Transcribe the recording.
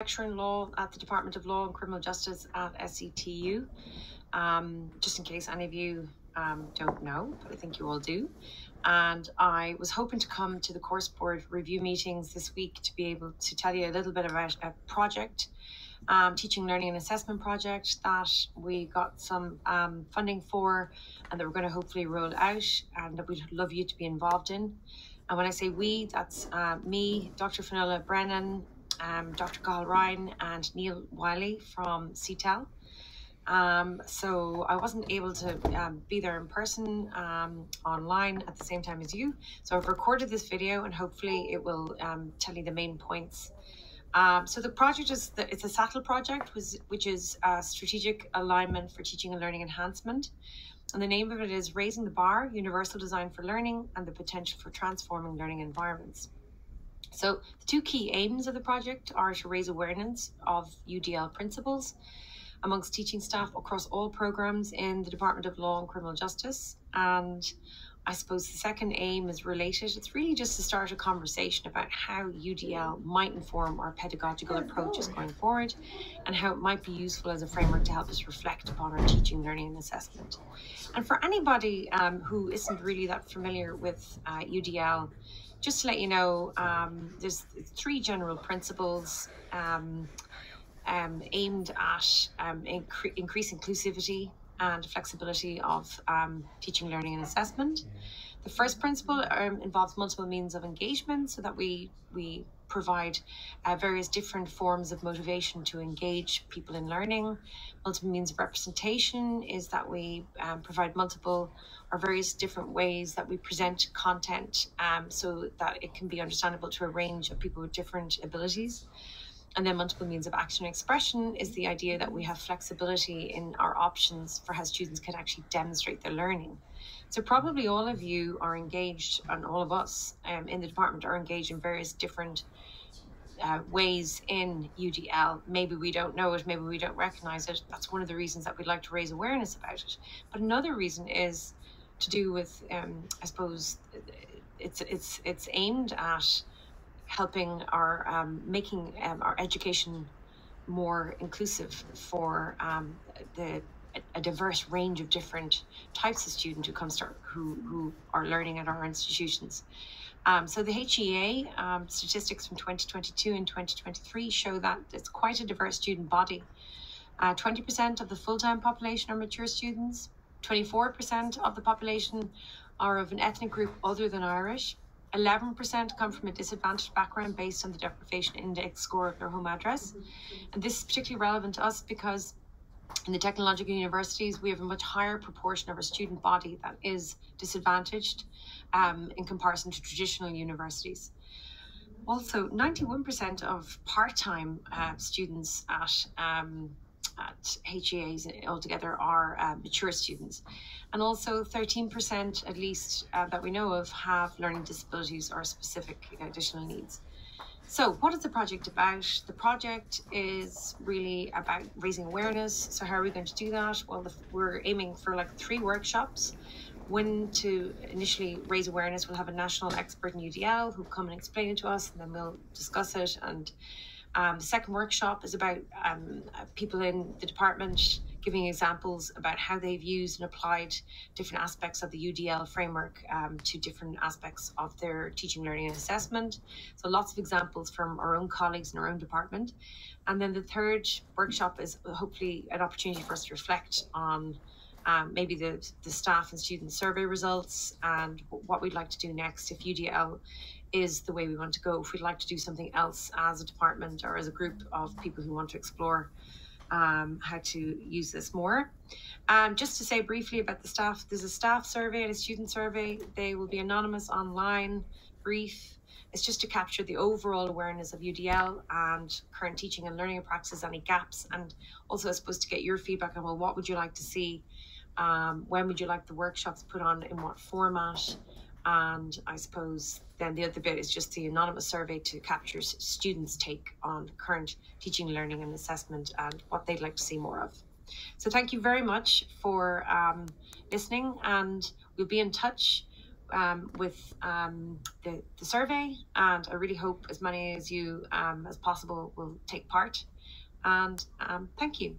Lecturer in Law at the Department of Law and Criminal Justice at SATLE. Just in case any of you don't know, but I think you all do. And I was hoping to come to the course board review meetings this week to be able to tell you a little bit about a project, teaching, learning and assessment project that we got some funding for and that we're going to hopefully roll out and that we'd love you to be involved in. And when I say we, that's me, Dr. Fionnuala Brennan, Dr. Cathal Ryan and Neil Wiley from SATLE. So I wasn't able to be there in person online at the same time as you. So I've recorded this video and hopefully it will tell you the main points. So the project is, it's a SATLE project, which is Strategic Alignment for Teaching and Learning Enhancement. And the name of it is Raising the Bar, Universal Design for Learning and the Potential for Transforming Learning Environments. So the two key aims of the project are to raise awareness of UDL principles amongst teaching staff across all programs in the Department of Law and Criminal Justice. And I suppose the second aim is related. It's really just to start a conversation about how UDL might inform our pedagogical approaches going forward and how it might be useful as a framework to help us reflect upon our teaching, learning and assessment. And for anybody who isn't really that familiar with UDL, just to let you know, there's three general principles aimed at increase inclusivity and flexibility of teaching, learning and assessment. The first principle involves multiple means of engagement so that we provide various different forms of motivation to engage people in learning. Multiple means of representation is that we provide multiple or various different ways that we present content so that it can be understandable to a range of people with different abilities. And then multiple means of action and expression is the idea that we have flexibility in our options for how students can actually demonstrate their learning. So probably all of you are engaged, and all of us in the department are engaged in various different ways in UDL. Maybe we don't know it, maybe we don't recognize it. That's one of the reasons that we'd like to raise awareness about it. But another reason is to do with, I suppose, it's aimed at helping our making our education more inclusive for a diverse range of different types of student who are learning at our institutions. So the HEA statistics from 2022 and 2023 show that it's quite a diverse student body. 20% of the full-time population are mature students. 24% of the population are of an ethnic group other than Irish. 11% come from a disadvantaged background based on the deprivation index score of their home address. And this is particularly relevant to us because in the technological universities, we have a much higher proportion of our student body that is disadvantaged in comparison to traditional universities. Also, 91% of part-time students at HEAs altogether are mature students. And also 13% at least that we know of have learning disabilities or specific additional needs. So what is the project about? The project is really about raising awareness. So how are we going to do that? Well, we're aiming for like 3 workshops. When to initially raise awareness, we'll have a national expert in UDL who'll come and explain it to us, and then we'll discuss it. And the second workshop is about people in the department giving examples about how they've used and applied different aspects of the UDL framework to different aspects of their teaching, learning and assessment. So lots of examples from our own colleagues in our own department. And then the third workshop is hopefully an opportunity for us to reflect on maybe the staff and student survey results and what we'd like to do next if UDL is the way we want to go, if we'd like to do something else as a department or as a group of people who want to explore how to use this more. Just to say briefly about the staff, there's a staff survey and a student survey. They will be anonymous, online, brief. It's just to capture the overall awareness of UDL and current teaching and learning practices, any gaps, and also I suppose to get your feedback on, well, what would you like to see? When would you like the workshops put on, in what format? And I suppose then the other bit is just the anonymous survey to capture students' take on current teaching, learning and assessment and what they'd like to see more of. So thank you very much for listening, and we'll be in touch with the survey, and I really hope as many as you as possible will take part. And thank you.